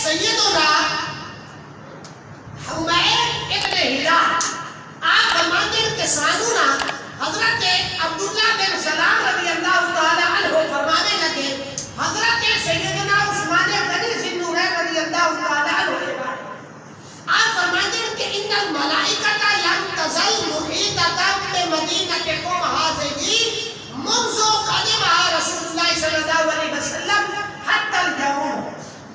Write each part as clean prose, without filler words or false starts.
سیدنا حمید ابن ہلال آپ فرماتے ہیں کہ سانونا حضرت عبداللہ بن سلام رضی اللہ تعالی عنہ فرمانے لگے حضرت سیدنا عثمان غنی ذی النورین رضی اللہ تعالی عنہ آپ فرماتے ہیں کہ ان الملائکۃ لم تزل محیطۃ بمدینتکم ھذہ منذ قدم رسول اللہ صلی اللہ علیہ وسلم حتی اليوم،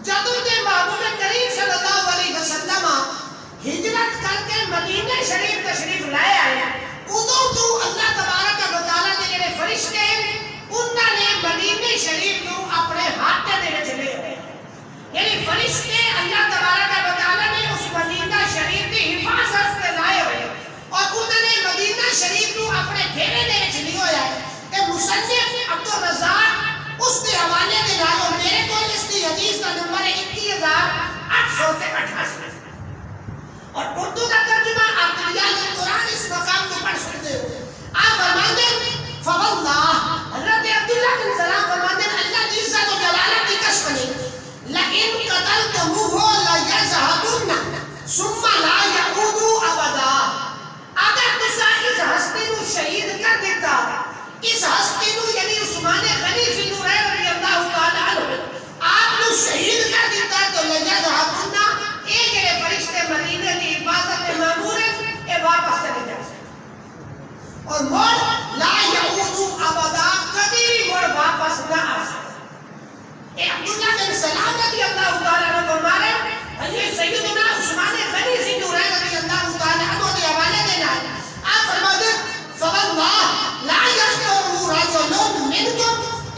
جب کہ محبوب کریم صلی اللہ علیہ وسلم ہجرت کر کے مدینہ شریف تشریف لائے آئے ادو تو اللہ تبارک و تعالیٰ کے جڑے فرشتے انہوں نے مدینہ شریف کو اپنے ہاتھ دے چلے ہوئے، یعنی فرشتے اللہ تبارک و تعالیٰ نے اس مدینہ شریف کی حفاظت سے لائے ہوئے اور انہوں نے مدینہ شریف کو اپنے گھیرے دے چلی ہویا ہے کہ مصنف عبدالرزاق اس کے حوالے دے ڈالو میرے کو اس کی حدیث کا نمبر ہے 21888 اور اردو کا ترجمہ آپ ریاض القرآن اس مقام کو پڑھ سکتے ہو۔ آپ فرماتے ہیں فواللہ حضرت عبداللہ بن سلام فرماتے ہیں اللہ کی عزت و جلالت کی قسم ہے لئن قتلتموہ لیذہبن ثم لا یعودوا ابدا، اگر تسا اس ہستی کو شہید کر دیتا، اس ہستی کو یعنی عثمان غنی ذی النورین رضی اللہ تعالی عنہ آپ کو شہید کر دیتا تو لیذہبن ایک جڑے فرشتے مدینہ کی حفاظت میں مامور ہیں یہ واپس چلے جا سکتے اور مڑ لا یعودوا ابدا کبھی بھی مڑ واپس نہ آ سکتے۔ اے عبداللہ بن سلام رضی اللہ تعالی عنہ فرما رہے ہیں حضرت سیدنا عثمان غنی ذی النورین رضی اللہ تعالی عنہ کے حوالے دینا ہے آپ فرماتے ہیں فواللہ لا یخبر رجل منکم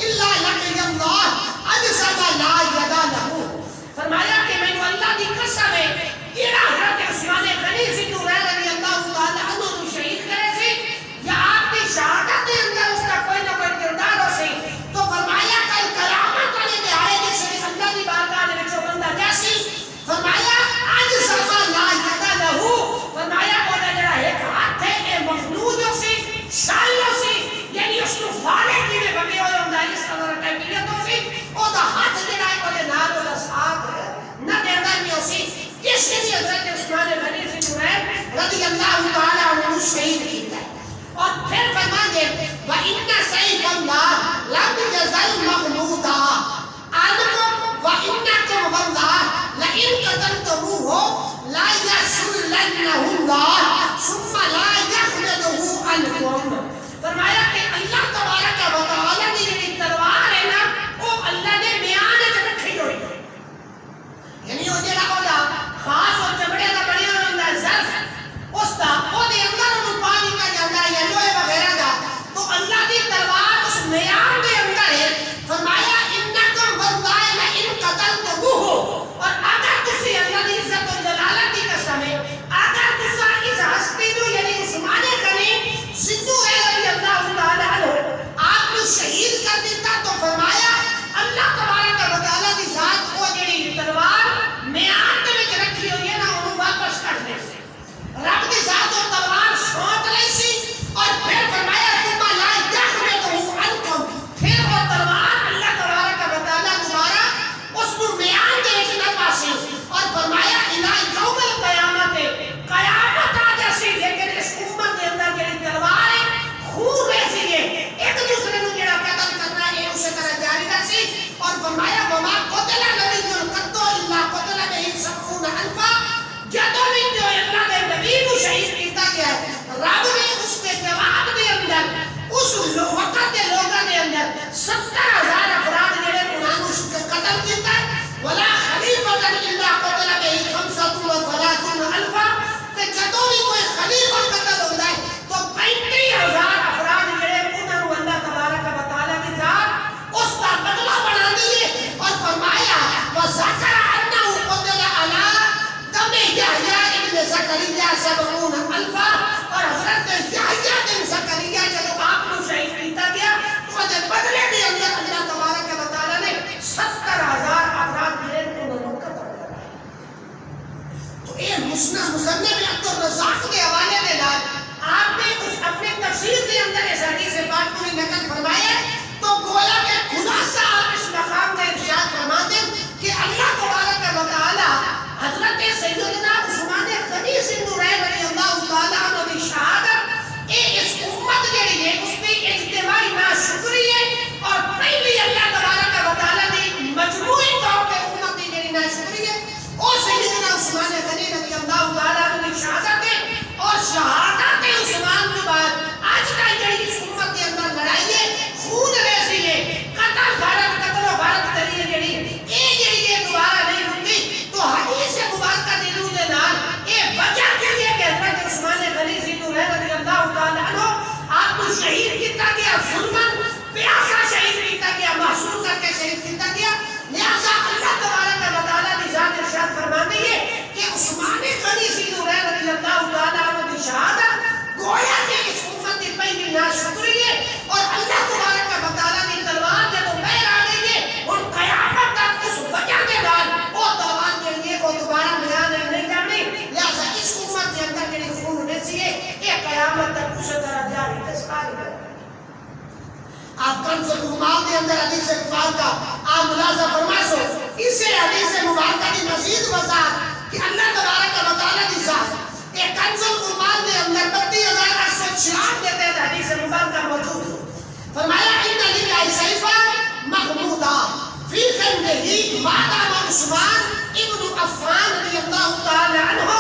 الا لقی اللہ اجسد لا یدا لہو، فرمایا کہ میں اللہ کی قسم ہے یہ حضرت عثمان غنی ذی النورین رضی اللہ تعالی عنہ کو شہید کرے سی یا آپ کی شہادت کے اندر اس کا کوئی نہ کوئی کردار ہو سی تو فرمایا کل قیامت والے دن آئے گی صرف اللہ کی بارگاہ میں جو بندہ جیسی فرمایا اجسد لا یدا لہو، فرمایا وہ جڑا ایک ہاتھ ہے اے مفلوج ہو سی شالو سی یعنی اس کو فارے کی میں بگے ہوئے ہوں اس طرح کیفیت ہو سی او دا ہاتھ جڑا ہے وہ نال دا ساتھ نہ دینا میں ہو سی اس کے لیے حضرت عثمان غنی ذی النورین رضی اللہ تعالی عنہ شہید کیتا ہے اور پھر فرما دے وَإِنَّ سَيْفَ اللَّهِ لَمْ يَزَلْ مَغْلُوطًا عَنْكُمْ وَإِنَّكُمْ وَاللَّهِ لَئِن قَتَلْتُمُوهُ لَا يَسُلَّنَّهُ اللَّهُ ثُمَّ لَا يَخْلِدُهُ عَنْكُمْ، فرمایا کہ اللہ تبارک و تعالی کی جو تلوار ہے نا وہ اللہ نے میان وچ رکھی ہوئی ہے، یعنی وہ جڑا اولا خاص اور چمڑے دا بنیا ہوندا ہے ظرف اس دا او دے اندر انہوں پانی کا جاتا ہے یا لوہے وغیرہ دا تو اللہ کی تلوار اس میان دے اندر ہے، فرمایا انکم واللہ لئن قتلتموہ، اور اگر تسی اللہ کی عزت و جلالت کی قسم ہے اگر تسا اس ہستی کو یعنی عثمان غنی سندو رضی اللہ تعالی عنہ آپ کو شہید کر دیتا تو فرمایا اللہ تبارک و تعالی کی ذات وہ جڑی تلوار میان دے وچ رکھی ہوئی ہے نا انہوں واپس کر دے سی، رب کی ذات وہ تلوار سونٹ لئی سی اور پھر فرمایا ثم لا یخلدہ عنکم، پھر وہ تلوار اللہ تبارک و تعالی دوبارہ اس کو میان دے وچ نہ پاسی اور فرمایا الی یوم القیامت قیامت آ جاسی لیکن اس امت کے اندر جڑی تلوار ہے خون ایسی ہے ایک دوسرے کو جڑا قتل کرنا ہے اسی طرح جاری رہسی اور فرمایا وما قتل نبی قط الا قتل به 70 الفا، جدوں بھی جو اللہ کے نبی کو شہید کیتا گیا ہے رب نے اس کے جواب کے اندر اس وقت کے لوگوں کے اندر 70,000 افراد جڑے انہاں کو قتل کیتا ہے ولا خلیفۃ الا قتل به 35 الفا، کہ جدوں بھی کوئی خلیفہ قتل ہوتا ہے تو 35,000 افراد جڑے انہاں کو اللہ تبارک و تعالی کی ذات اس کا بدلہ بنا دیے اور فرمایا وذکر انہ قتل علی دم یحییٰ ابن زکریا 70 الفا، اور حضرت یحییٰ بن زکریا جب آپ کو شہید کیتا گیا تو وہ بدلے کے اندر اللہ تبارک و تعالی نے 70,000 افراد جڑے انہوں کو قتل کیا۔ تو یہ مصنف عبدالرزاق کے حوالے دے لائے آپ نے اس اپنے تفسیر کے اندر اس حدیث پاک کو نقل فرمایا تو گویا کہ خلاصہ آپ اس مقام کا ارشاد فرماتے کہ اللہ تبارک و تعالی گیا. لہذا اللہ تبارک و تعالیٰ نے ذات ارشاد فرماتے ہیں کہ عثمان غنی ذی النورین رضی اللہ تعالیٰ عنہ کی شہادت گویا کہ اس امت کی پہلی ناز شکری ہے. اور اللہ تبارک و تعالیٰ نے تلوار جب بہر آ گئی ہے ان قیامت تک اس وجہ کے بعد وہ تلوار کے لیے کو دوبارہ بیان نہیں کرنی. لہذا اس امت کے اندر کے خون ہونے سے یہ قیامت تک اس طرح جاری تسکاری ہے. آپ کنز المال کے اندر حدیث مبارکہ آپ ملاحظہ فرما سو اسے حدیث مبارکہ کی مزید وضاحت کہ اللہ تبارک و تعالیٰ کی ذات ایک کنز المال کے اندر 32,896 کے تحت حدیث مبارکہ موجود ہے. فرمایا ان للہ سیفا محمودا فی قلبہ ما دام عثمان ابن عفان رضی اللہ تعالی عنہ